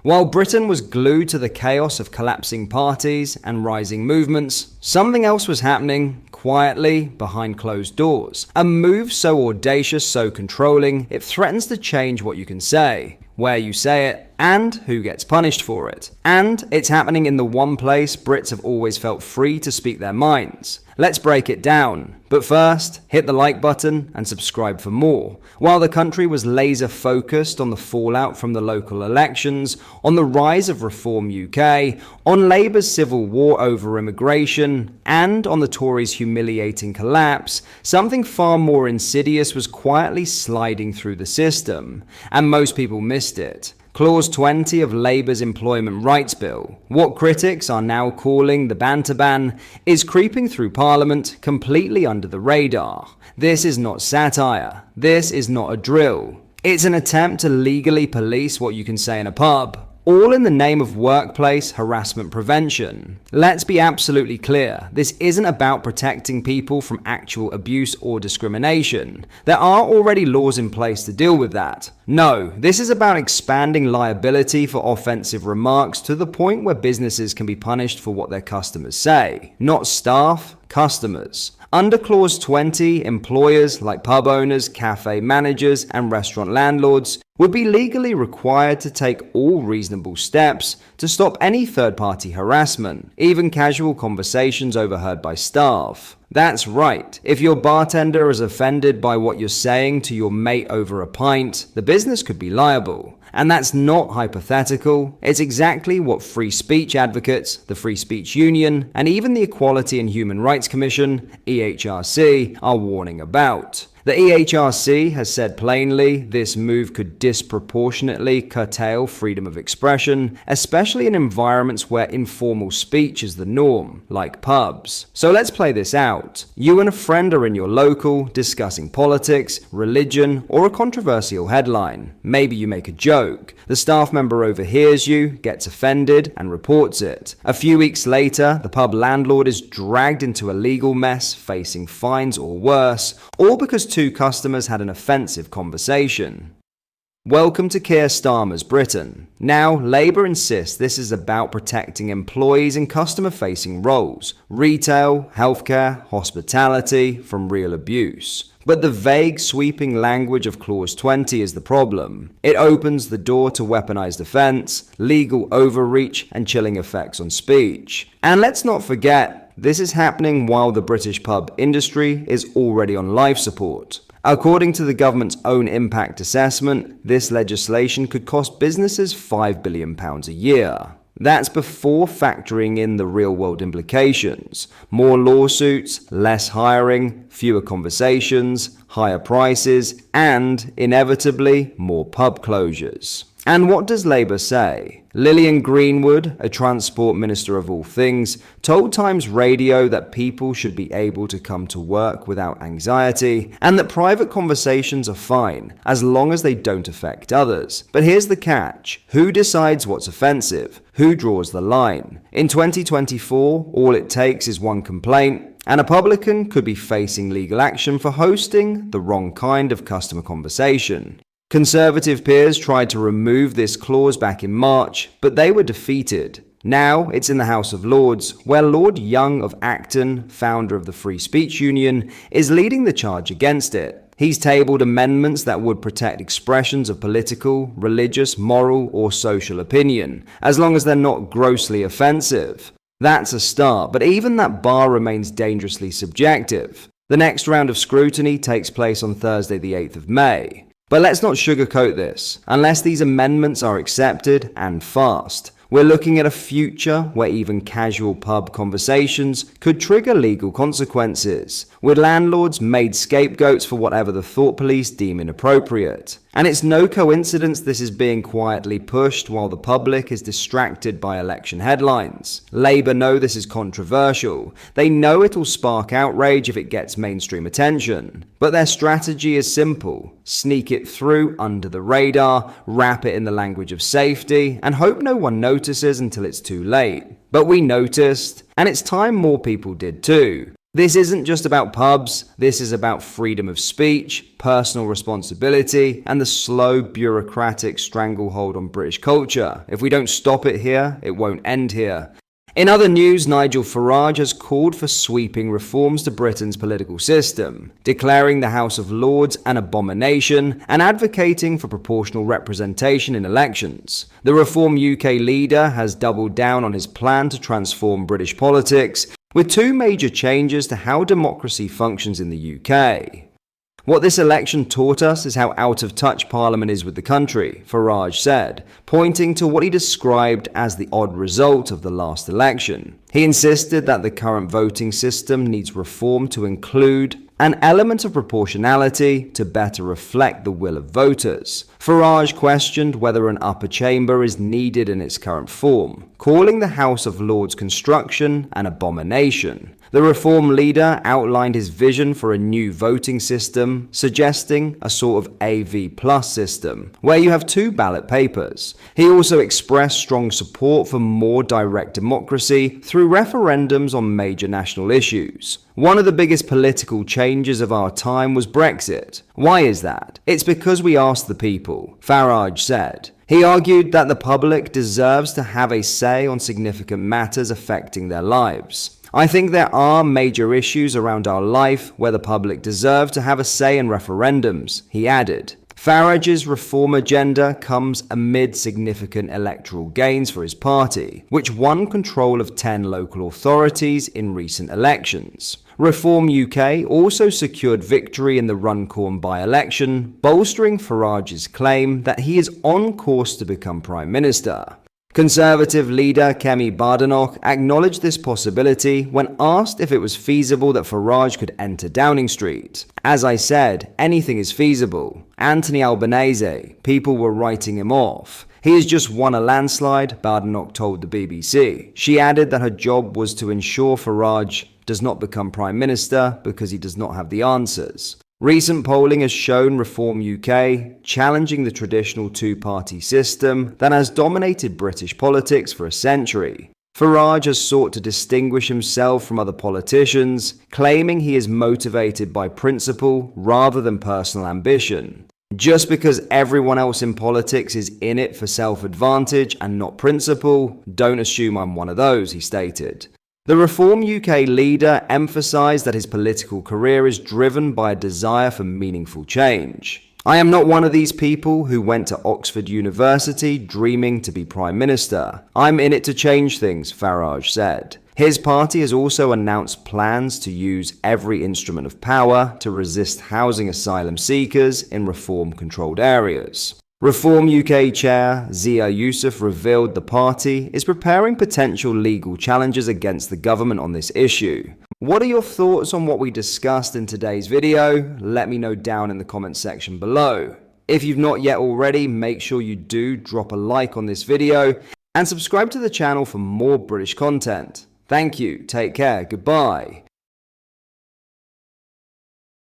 While Britain was glued to the chaos of collapsing parties and rising movements, something else was happening quietly behind closed doors. A move so audacious, so controlling, it threatens to change what you can say, where you say it, and who gets punished for it. And it's happening in the one place Brits have always felt free to speak their minds. Let's break it down. But first, hit the like button and subscribe for more. While the country was laser focused on the fallout from the local elections, on the rise of Reform UK, on Labour's civil war over immigration, and on the Tories' humiliating collapse, something far more insidious was quietly sliding through the system, and most people missed it. Clause 20 of Labour's Employment Rights Bill, what critics are now calling the banter ban, is creeping through Parliament completely under the radar. This is not satire. This is not a drill. It's an attempt to legally police what you can say in a pub, all in the name of workplace harassment prevention. Let's be absolutely clear, this isn't about protecting people from actual abuse or discrimination. There are already laws in place to deal with that. No, this is about expanding liability for offensive remarks to the point where businesses can be punished for what their customers say. Not staff, customers. Under Clause 20, employers like pub owners, cafe managers, and restaurant landlords would be legally required to take all reasonable steps to stop any third-party harassment, even casual conversations overheard by staff. That's right, if your bartender is offended by what you're saying to your mate over a pint, the business could be liable. And that's not hypothetical, it's exactly what free speech advocates, the Free Speech Union, and even the Equality and Human Rights Commission, EHRC, are warning about. The EHRC has said plainly this move could disproportionately curtail freedom of expression, especially in environments where informal speech is the norm, like pubs. So let's play this out. You and a friend are in your local, discussing politics, religion, or a controversial headline. Maybe you make a joke. The staff member overhears you, gets offended, and reports it. A few weeks later, the pub landlord is dragged into a legal mess, facing fines or worse, all because two customers had an offensive conversation. Welcome to Keir Starmer's Britain. Now, Labour insists this is about protecting employees in customer-facing roles, retail, healthcare, hospitality, from real abuse. But the vague, sweeping language of Clause 20 is the problem. It opens the door to weaponized offense, legal overreach, and chilling effects on speech. And let's not forget, this is happening while the British pub industry is already on life support. According to the government's own impact assessment, this legislation could cost businesses £5 billion a year. That's before factoring in the real-world implications. More lawsuits, less hiring, fewer conversations, higher prices, and, inevitably, more pub closures. And what does Labour say? Lillian Greenwood, a transport minister of all things, told Times Radio that people should be able to come to work without anxiety and that private conversations are fine as long as they don't affect others. But here's the catch. Who decides what's offensive? Who draws the line? In 2024, all it takes is one complaint, and a publican could be facing legal action for hosting the wrong kind of customer conversation. Conservative peers tried to remove this clause back in March, but they were defeated. Now it's in the House of Lords, where Lord Young of Acton, founder of the Free Speech Union, is leading the charge against it. He's tabled amendments that would protect expressions of political, religious, moral, or social opinion, as long as they're not grossly offensive. That's a start, but even that bar remains dangerously subjective. The next round of scrutiny takes place on Thursday the 8th of May. But let's not sugarcoat this. Unless these amendments are accepted, and fast, we're looking at a future where even casual pub conversations could trigger legal consequences, with landlords made scapegoats for whatever the thought police deem inappropriate. And it's no coincidence this is being quietly pushed while the public is distracted by election headlines. Labour know this is controversial. They know it'll spark outrage if it gets mainstream attention. But their strategy is simple. Sneak it through under the radar, wrap it in the language of safety, and hope no one notices until it's too late. But we noticed, and it's time more people did too. This isn't just about pubs, this is about freedom of speech, personal responsibility, and the slow bureaucratic stranglehold on British culture. If we don't stop it here, it won't end here. In other news, Nigel Farage has called for sweeping reforms to Britain's political system, declaring the House of Lords an abomination and advocating for proportional representation in elections. The Reform UK leader has doubled down on his plan to transform British politics, with two major changes to how democracy functions in the UK. What this election taught us is how out of touch Parliament is with the country, Farage said, pointing to what he described as the odd result of the last election. He insisted that the current voting system needs reform to include an element of proportionality to better reflect the will of voters. Farage questioned whether an upper chamber is needed in its current form, calling the House of Lords construction an abomination. The Reform leader outlined his vision for a new voting system, suggesting a sort of AV Plus system, where you have two ballot papers. He also expressed strong support for more direct democracy through referendums on major national issues. One of the biggest political changes of our time was Brexit. Why is that? It's because we asked the people, Farage said. He argued that the public deserves to have a say on significant matters affecting their lives. I think there are major issues around our life where the public deserve to have a say in referendums, he added. Farage's reform agenda comes amid significant electoral gains for his party, which won control of 10 local authorities in recent elections. Reform UK also secured victory in the Runcorn by-election, bolstering Farage's claim that he is on course to become Prime Minister. Conservative leader Kemi Badenoch acknowledged this possibility when asked if it was feasible that Farage could enter Downing Street. As I said, anything is feasible. Anthony Albanese, people were writing him off. He has just won a landslide, Badenoch told the BBC. She added that her job was to ensure Farage does not become Prime Minister because he does not have the answers. Recent polling has shown Reform UK challenging the traditional two-party system that has dominated British politics for a century. Farage has sought to distinguish himself from other politicians, claiming he is motivated by principle rather than personal ambition. Just because everyone else in politics is in it for self-advantage and not principle, don't assume I'm one of those, he stated. The Reform UK leader emphasised that his political career is driven by a desire for meaningful change. I am not one of these people who went to Oxford University dreaming to be Prime Minister. I'm in it to change things, Farage said. His party has also announced plans to use every instrument of power to resist housing asylum seekers in reform-controlled areas. Reform UK Chair Zia Youssef revealed the party is preparing potential legal challenges against the government on this issue. What are your thoughts on what we discussed in today's video? Let me know down in the comments section below. If you've not yet already, make sure you do drop a like on this video and subscribe to the channel for more British content. Thank you, take care, goodbye.